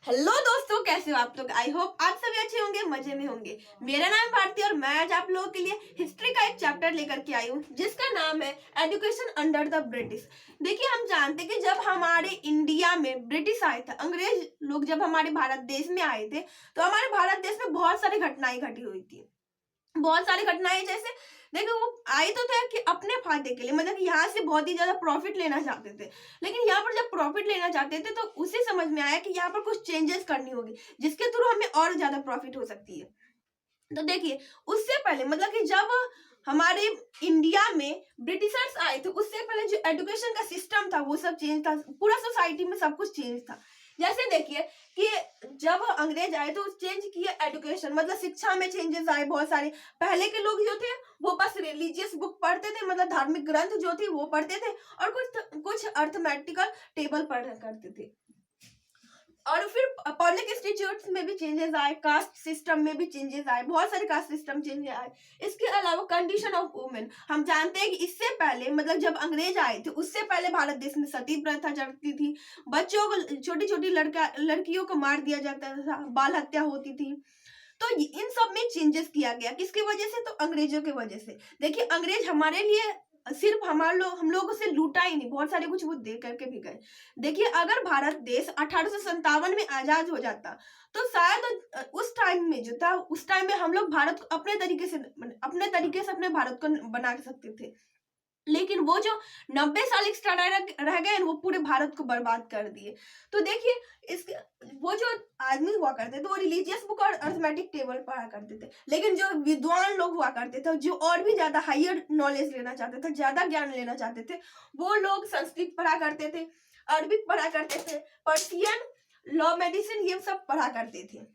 Hello दोस्तों, कैसे हो आप लोग। आई होप आप सभी अच्छे होंगे, मजे में होंगे। मेरा नाम भारती और मैं आज आप लोगों के लिए हिस्ट्री का एक चैप्टर लेकर के आई हूँ जिसका नाम है एजुकेशन अंडर द ब्रिटिश। देखिए, हम जानते हैं कि जब हमारे इंडिया में ब्रिटिश आए थे, अंग्रेज लोग जब हमारे भारत देश में आए थे तो हमारे भारत देश में बहुत सारी घटनाएं घटी हुई थी। बहुत सारी घटनाएं, जैसे देखो वो आए तो थे कि अपने फायदे के लिए, मतलब यहाँ से बहुत ही ज्यादा प्रॉफिट लेना चाहते थे। लेकिन यहाँ पर जब प्रॉफिट लेना चाहते थे तो उसे समझ में आया कि यहाँ पर कुछ चेंजेस करनी होगी जिसके थ्रू हमें और ज्यादा प्रॉफिट हो सकती है। तो देखिए, उससे पहले मतलब कि जब हमारे इंडिया में ब्रिटिशर्स आए थे उससे पहले जो एजुकेशन का सिस्टम था वो सब चेंज था, पूरा सोसाइटी में सब कुछ चेंज था। जैसे देखिए कि जब अंग्रेज आए तो चेंज किया एजुकेशन, मतलब शिक्षा में चेंजेस आए बहुत सारे। पहले के लोग जो थे वो बस रिलीजियस बुक पढ़ते थे, मतलब धार्मिक ग्रंथ जो थे वो पढ़ते थे, और कुछ अर्थमेटिकल टेबल पढ़ा करते थे। और फिर पब्लिक इंस्टीट्यूट्स में भी चेंजेस आए, कास्ट सिस्टम में भी चेंजेस आए, बहुत सारे कास्ट सिस्टम चेंजेस आए। इसके अलावा कंडीशन ऑफ वुमेन, हम जानते हैं कि इससे पहले मतलब जब अंग्रेज आए थे उससे पहले भारत देश में सती प्रथा चलती थी, बच्चों को, छोटी छोटी लड़कियों को मार दिया जाता था, बाल हत्या होती थी। तो इन सब में चेंजेस किया गया, किसकी वजह से? तो अंग्रेजों की वजह से। देखिए, अंग्रेज हमारे लिए सिर्फ हम लोगों से लूटा ही नहीं, बहुत सारे कुछ वो दे करके भी गए। देखिए, अगर भारत देश 1857 में आजाद हो जाता तो शायद उस टाइम में जो था, उस टाइम में हम लोग भारत को अपने तरीके से अपने भारत को बना सकते थे। लेकिन वो जो 90 साल एक्स्ट्रा रह गए वो पूरे भारत को बर्बाद कर दिए। तो देखिए, इसके वो जो आदमी हुआ करते थे वो रिलीजियस बुक और अर्थमेटिक टेबल पढ़ा करते थे। लेकिन जो विद्वान लोग हुआ करते थे, जो और भी ज्यादा हायर नॉलेज लेना चाहते थे, ज्यादा ज्ञान लेना चाहते थे, वो लोग संस्कृत पढ़ा करते थे, अरबिक पढ़ा करते थे, पर्शियन, लॉ, मेडिसिन, ये सब पढ़ा करते थे।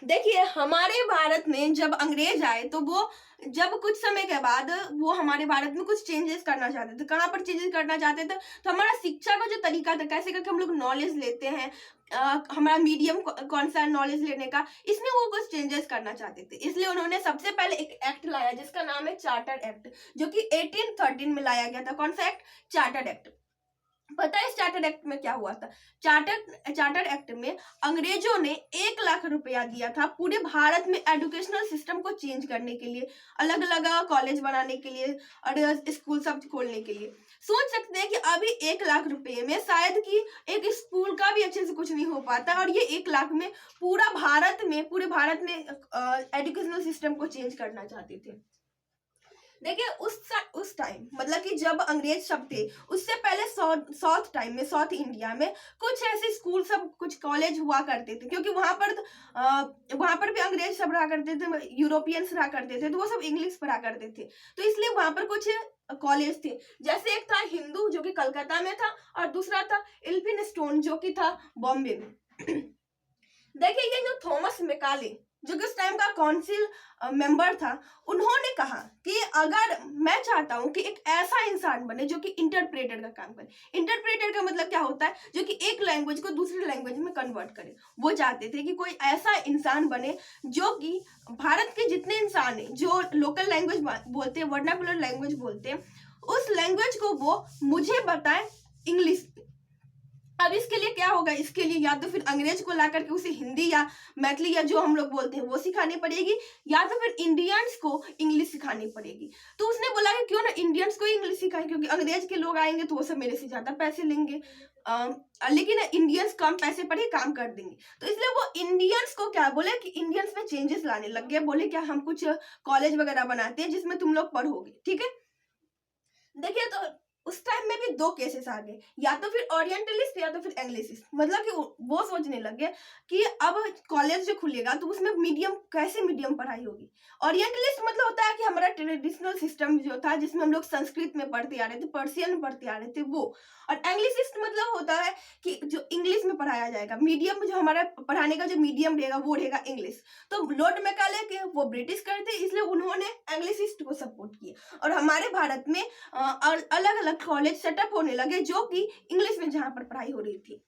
देखिए, हमारे भारत में जब अंग्रेज आए तो वो जब कुछ समय के बाद वो हमारे भारत में कुछ चेंजेस करना चाहते थे। कहाँ पर चेंजेस करना चाहते थे? तो हमारा शिक्षा का जो तरीका था, कैसे करके हम लोग नॉलेज लेते हैं, हमारा मीडियम कौन सा नॉलेज लेने का, इसमें वो कुछ चेंजेस करना चाहते थे। इसलिए उन्होंने सबसे पहले एक एक्ट लाया जिसका नाम है चार्टर एक्ट, जो कि 1813 में लाया गया था। कौन सा एक्ट? Charter act. पता है चार्टर एक्ट में क्या हुआ था? चार्टर एक्ट में अंग्रेजों ने 1 लाख रुपया दिया था पूरे भारत में एजुकेशनल सिस्टम को चेंज करने के लिए, अलग अलग कॉलेज बनाने के लिए और स्कूल सब खोलने के लिए। सोच सकते हैं कि अभी 1 लाख रुपए में शायद कि एक स्कूल का भी अच्छे से कुछ नहीं हो पाता, और ये 1 लाख में पूरे भारत में एजुकेशनल सिस्टम को चेंज करना चाहते थे। देखिए, उस टाइम मतलब कि जब अंग्रेज सब थे उससे पहले साउथ इंडिया में कुछ ऐसे स्कूल सब, कुछ कॉलेज हुआ करते थे, क्योंकि वहां पर भी अंग्रेज सब रहा करते थे, यूरोपियंस रहा करते थे, तो वो सब इंग्लिश पढ़ा करते थे। तो इसलिए वहां पर कुछ कॉलेज थे, जैसे एक था हिंदू जो कि कलकत्ता में था, और दूसरा था एल्फिनस्टोन जो कि था बॉम्बे में। देखिए, ये जो थॉमस मैकाले जो कि उस टाइम का काउंसिल मेंबर था, उन्होंने कहा कि अगर मैं चाहता हूं कि एक ऐसा इंसान बने जो कि इंटरप्रेटर का काम करे। इंटरप्रेटर का मतलब क्या होता है? जो कि एक लैंग्वेज को दूसरी लैंग्वेज में कन्वर्ट करे। वो चाहते थे कि कोई ऐसा इंसान बने जो कि भारत के जितने इंसान हैं जो लोकल लैंग्वेज बोलते हैं, वर्नाकुलर लैंग्वेज बोलते हैं, उस लैंग्वेज को वो मुझे बताए इंग्लिश। अब इसके लिए क्या होगा? इसके लिए या तो फिर अंग्रेज को ला करके उसे हिंदी या मैथिली या जो हम लोग बोलते हैं वो सिखानी पड़ेगी, या तो फिर इंडियंस को इंग्लिश सिखानी पड़ेगी। तो उसने बोला कि क्यों ना इंडियंस को इंग्लिश सिखाएं, क्योंकि अंग्रेज के लोग आएंगे तो वो सब मेरे से ज्यादा पैसे लेंगे, लेकिन इंडियंस कम पैसे पर ही काम कर देंगे। तो इसलिए वो इंडियंस को क्या बोले कि इंडियंस में चेंजेस लाने लग गए। बोले क्या, हम कुछ कॉलेज वगैरह बनाते हैं जिसमें तुम लोग पढ़ोगे, ठीक है। देखिए, तो उस टाइम में भी दो केसेस आ गए, या तो फिर ओरिएंटलिस्ट या तो फिर एंग्लिसिस्ट। मतलब कि वो सोचने लगे कि अब कॉलेज जो खुलेगा तो उसमें कैसे मीडियम पढ़ाई होगी। ओरिएंटलिस्ट मतलब होता है कि हमारा ट्रेडिशनल सिस्टम जो था जिसमें हम लोग संस्कृत में पढ़ते आ रहे थे, पर्शियन में पढ़ते आ रहे थे, वो। और एंग्लिसिस्ट मतलब होता है कि जो इंग्लिश में पढ़ाया जाएगा, मीडियम जो हमारा पढ़ाने का जो मीडियम रहेगा वो रहेगा इंग्लिश। तो लॉर्ड मैकाले के वो ब्रिटिश करते, इसलिए उन्होंने एंग्लिसिस्ट को सपोर्ट किया, और हमारे भारत में और अलग अलग कॉलेज सेटअप होने लगे जो कि इंग्लिश में जहां पर पढ़ाई हो रही थी।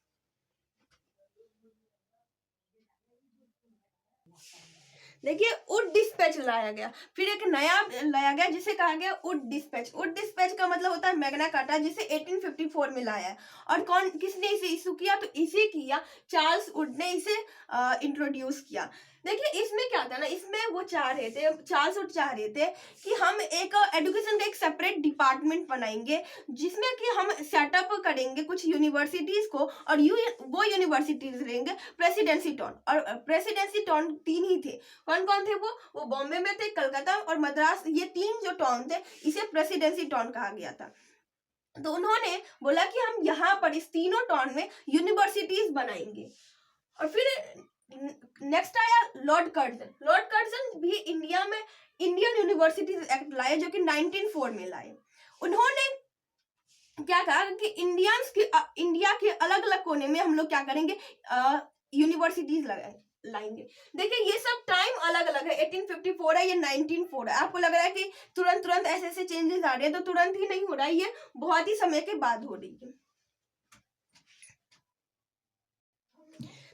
देखिए उड डिस्पैच लाया गया, फिर एक नया लाया गया जिसे कहा गया उड डिस्पैच। उड डिस्पैच का मतलब होता है मैग्ना कार्टा, जिसे 1854 में लाया है। और कौन किसने इसे इशू किया, तो इसे किया चार्ल्स वुड ने इसे इंट्रोड्यूस किया। देखिए इसमें क्या था ना, इसमें वो चाह रहे थे, चार्ल्स वुड चाह रहे थे कि हम एक एजुकेशन का एक सेपरेट डिपार्टमेंट बनाएंगे, जिसमें कि हम सेटअप करेंगे कुछ यूनिवर्सिटीज को, और वो यूनिवर्सिटीज रहेंगे प्रेसिडेंसी टाउन। और प्रेसिडेंसी टाउन 3 ही थे। कौन कौन थे वो बॉम्बे में थे, कलकत्ता और मद्रास, ये 3 जो टाउन थे इसे प्रेसिडेंसी टाउन कहा गया था। तो उन्होंने बोला कि हम यहाँ पर इस तीनों टाउन में यूनिवर्सिटीज बनाएंगे। और फिर नेक्स्ट आया लॉर्ड कर्जन। लॉर्ड कर्जन भी इंडिया में इंडियन यूनिवर्सिटीज एक्ट लाए, जो कि 1904 में लाए। उन्होंने क्या कहा कि इंडिया के अलग अलग कोने में हम लोग क्या करेंगे, यूनिवर्सिटीज लाएंगे। देखिए ये सब टाइम अलग अलग है, 1854 है, ये 1904 है। आपको लग रहा है कि तुरंत तुरंत ऐसे ऐसे चेंजेस आ रहे हैं, तो तुरंत ही नहीं हो रहा है, ये बहुत ही समय के बाद हो रही है।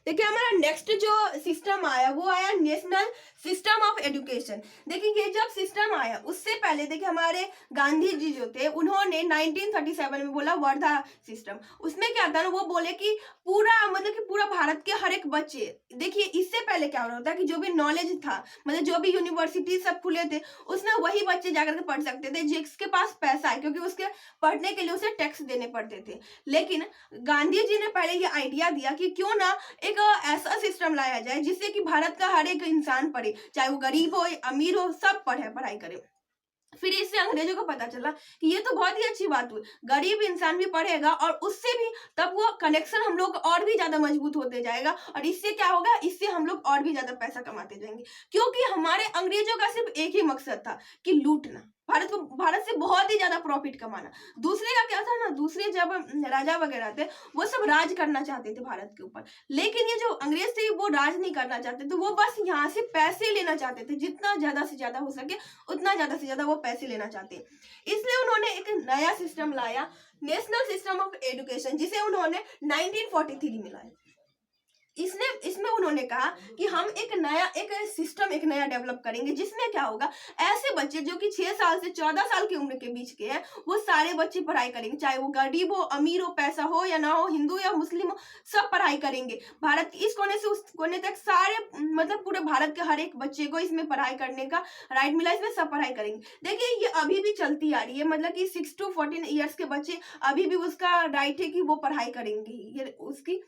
देखिए हमारा नेक्स्ट जो सिस्टम आया वो आया नेशनल सिस्टम ऑफ एजुकेशन। देखिए ये जब सिस्टम आया उससे पहले देखिए हमारे गांधी जी जो थे उन्होंने 1937 में बोला वर्धा सिस्टम। उसमें क्या था ना, वो बोले कि पूरा मतलब कि पूरा भारत के हर एक बच्चे, देखिए इससे पहले क्या हो रहा था कि जो भी नॉलेज था, मतलब जो भी यूनिवर्सिटी सब खुले थे उसमें वही बच्चे जाकर के पढ़ सकते थे जिसके पास पैसा है, क्योंकि उसके पढ़ने के लिए उसे टैक्स देने पड़ते थे। लेकिन गांधी जी ने पहले ये आइडिया दिया कि क्यों ना एक ऐसा सिस्टम लाया जाए जिससे कि भारत का हर एक इंसान पढ़े, चाहे वो गरीब हो अमीर हो, सब पढ़े पढ़ाई करे। फिर इससे अंग्रेजों को पता चला कि ये तो बहुत ही अच्छी बात हुई, गरीब इंसान भी पढ़ेगा और उससे भी तब वो कनेक्शन हम लोग और भी ज्यादा मजबूत होते जाएगा, और इससे क्या होगा, इससे हम लोग और भी ज्यादा पैसा कमाते जाएंगे। क्योंकि हमारे अंग्रेजों का सिर्फ एक ही मकसद था कि लूटना, भारत से बहुत ही ज्यादा प्रॉफिट कमाना। दूसरे का क्या था ना, दूसरे जब राजा वगैरह थे वो सब राज करना चाहते थे भारत के ऊपर, लेकिन ये जो अंग्रेज थे वो राज नहीं करना चाहते थे, वो बस यहाँ से पैसे लेना चाहते थे, जितना ज्यादा से ज्यादा हो सके उतना ज्यादा से ज्यादा वो पैसे लेना चाहते हैं। इसलिए उन्होंने एक नया सिस्टम लाया, नेशनल सिस्टम ऑफ एजुकेशन, जिसे उन्होंने 1943 में लाया। इसमें उन्होंने कहा कि हम एक नया डेवलप करेंगे, जिसमें क्या होगा, ऐसे बच्चे जो कि 6 साल से 14 साल की उम्र के बीच के हैं वो सारे बच्चे पढ़ाई करेंगे, चाहे वो गरीब हो अमीर हो, पैसा हो या ना हो, हिंदू या मुस्लिम हो, सब पढ़ाई करेंगे। भारत के इस कोने से उस कोने तक सारे मतलब पूरे भारत के हर एक बच्चे को इसमें पढ़ाई करने का राइट मिला, इसमें सब पढ़ाई करेंगे। देखिए ये अभी भी चलती आ रही है, मतलब कि 6 to 14 ईयर्स के बच्चे अभी भी उसका राइट है कि वो पढ़ाई करेंगे, ये उसकी।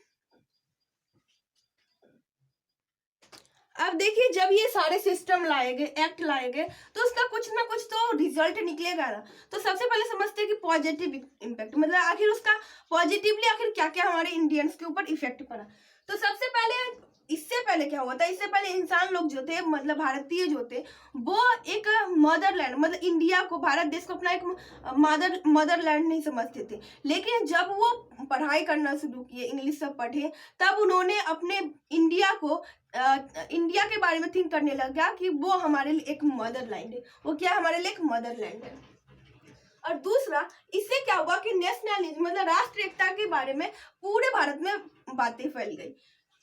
अब देखिए जब ये सारे सिस्टम लाए गए, एक्ट लाए गए, तो उसका कुछ ना कुछ तो रिजल्ट निकलेगा ना। तो सबसे पहले समझते हैं कि पॉजिटिव इम्पैक्ट, मतलब आखिर उसका पॉजिटिवली आखिर क्या क्या हमारे इंडियंस के ऊपर इफेक्ट पड़ा। तो सबसे पहले इससे पहले क्या हुआ था, इससे पहले इंसान लोग जो थे, मतलब भारतीय जो थे, वो एक मदरलैंड, मतलब इंडिया को, भारत देश को अपना एक मदरलैंड नहीं समझते थे। लेकिन जब वो पढ़ाई करना शुरू किए, इंग्लिश सब पढ़े, तब उन्होंने अपने इंडिया को इंडिया के बारे में थिंक करने लगा कि वो हमारे लिए एक मदरलैंड है। वो क्या हमारे लिए एक मदरलैंड है। और दूसरा, इससे क्या हुआ कि नेशनलिज्म, मतलब राष्ट्र एकता के बारे में पूरे भारत में बातें फैल गई।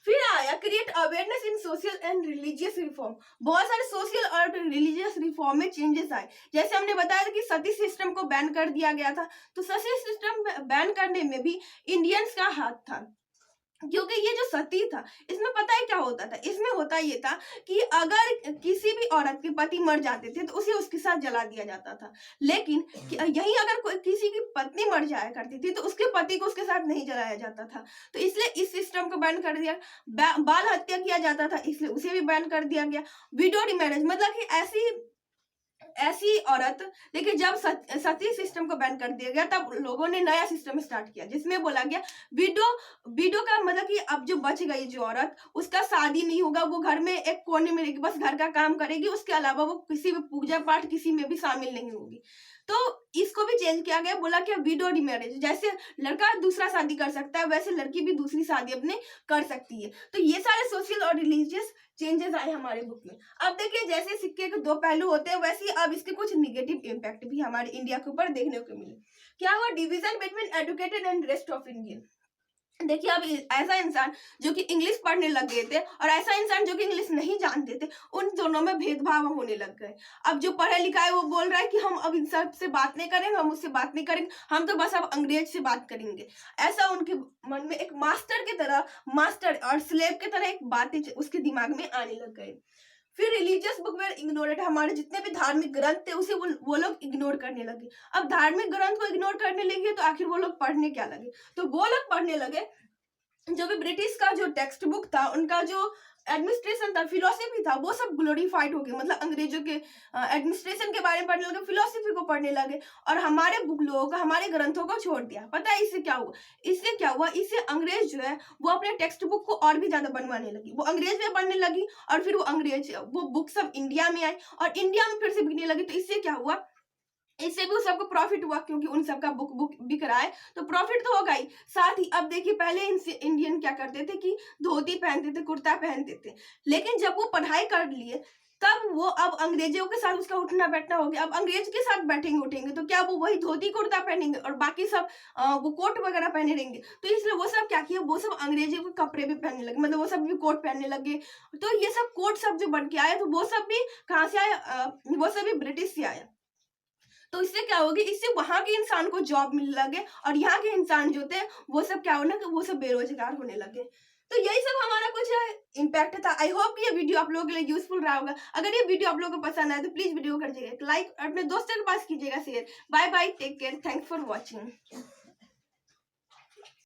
फिर आया create awareness in social and religious reform. बहुत सारे सोशल और रिलीजियस रिफॉर्म में चेंजेस आए। जैसे हमने बताया था कि सती सिस्टम को बैन कर दिया गया था, तो सती सिस्टम बैन करने में भी इंडियंस का हाथ था। क्योंकि ये जो सती था, इसमें पता है क्या होता था, इसमें होता ये था कि अगर किसी भी औरत के पति मर जाते थे तो उसे उसके साथ जला दिया जाता था। लेकिन यही अगर कोई किसी की पत्नी मर जाया करती थी तो उसके पति को उसके साथ नहीं जलाया जाता था। तो इसलिए इस सिस्टम को बैन कर दिया। बाल हत्या किया जाता था, इसलिए उसे भी बैन कर दिया गया। विडो रिमैरेज, मतलब कि ऐसी औरत, देखिए जब सती सिस्टम को बैन कर दिया गया तब लोगों ने नया सिस्टम स्टार्ट किया, जिसमें बोला गया विडो का मतलब कि अब जो बच गई जो औरत, उसका शादी नहीं होगा, वो घर में एक कोने में रहेगी, बस घर का काम करेगी, उसके अलावा वो किसी भी पूजा पाठ किसी में भी शामिल नहीं होगी। तो इसको भी चेंज किया गया, बोला कि विडो रिमैरेज, जैसे लड़का दूसरा शादी कर सकता है वैसे लड़की भी दूसरी शादी अपने कर सकती है। तो ये सारे सोशल और रिलीजियस चेंजेस आए हमारे बुक में। अब देखिए जैसे सिक्के के 2 पहलू होते हैं, वैसे अब इसके कुछ निगेटिव इम्पैक्ट भी हमारे इंडिया के ऊपर देखने को मिले। क्या हुआ, division between educated and rest of Indian. देखिए अब ऐसा इंसान जो कि इंग्लिश पढ़ने लग गए थे और ऐसा इंसान जो कि इंग्लिश नहीं जानते थे, उन दोनों में भेदभाव होने लग गए। अब जो पढ़ा लिखा है वो बोल रहा है कि हम अब इन सब से बात नहीं करेंगे, हम उससे बात नहीं करेंगे, हम तो बस अब अंग्रेज से बात करेंगे। ऐसा उनके मन में एक मास्टर की तरह, मास्टर और स्लेव की तरह एक बातें उसके दिमाग में आने लग गए। फिर रिलीजियस बुक वेर इग्नोरेड, हमारे जितने भी धार्मिक ग्रंथ थे उसे वो लोग इग्नोर करने लगे। अब धार्मिक ग्रंथ को इग्नोर करने लगे तो आखिर वो लोग पढ़ने क्या लगे? तो वो लोग पढ़ने लगे जो भी ब्रिटिश का जो टेक्स्ट बुक था, उनका जो एडमिनिस्ट्रेशन था, फिलोसफी था, वो सब ग्लोरीफाइड हो गए। मतलब अंग्रेजों के एडमिनिस्ट्रेशन के बारे में पढ़ने लगे, फिलोसफी को पढ़ने लगे और हमारे बुक लोगों को, हमारे ग्रंथों को छोड़ दिया। पता है इससे क्या हुआ? इससे क्या हुआ? इससे अंग्रेज जो है वो अपने टेक्स्ट बुक को और भी ज्यादा बनवाने लगी, वो अंग्रेज में बनने लगी और फिर वो बुक सब इंडिया में आई और इंडिया में फिर से बिकने लगी। तो इससे क्या हुआ? इससे भी सबको प्रॉफिट हुआ, क्योंकि उन सबका बुक बिक रहा है तो प्रॉफिट तो होगा ही। साथ ही अब देखिए, पहले इंडियन क्या करते थे कि धोती पहनते थे, कुर्ता पहनते थे, लेकिन जब वो पढ़ाई कर लिए तब वो अब अंग्रेजों के साथ उसका उठना बैठना हो गया। अब अंग्रेज के साथ बैठेंगे उठेंगे तो क्या वो वही धोती कुर्ता पहनेंगे और बाकी सब वो कोट वगैरह पहने रहेंगे? तो इसलिए वो सब क्या किया, वो सब अंग्रेजों के कपड़े भी पहनने लगे, मतलब वो सब भी कोट पहनने लगे। तो ये सब कोट सब जो बन के आया तो वो सब भी कहाँ से आया? वो सब भी ब्रिटिश से आया। तो इससे क्या होगी? इससे वहां के इंसान को जॉब मिलने लगे और यहाँ के इंसान जो थे वो सब क्या होने, वो सब बेरोजगार होने लगे। तो यही सब हमारा कुछ इम्पैक्ट था। आई होप ये वीडियो आप लोगों के लिए यूजफुल रहा होगा। अगर ये वीडियो आप लोगों को पसंद आए तो प्लीज वीडियो कर दीजिएगा लाइक, अपने दोस्तों के पास कीजिएगा share. Bye bye, take care, thanks for watching.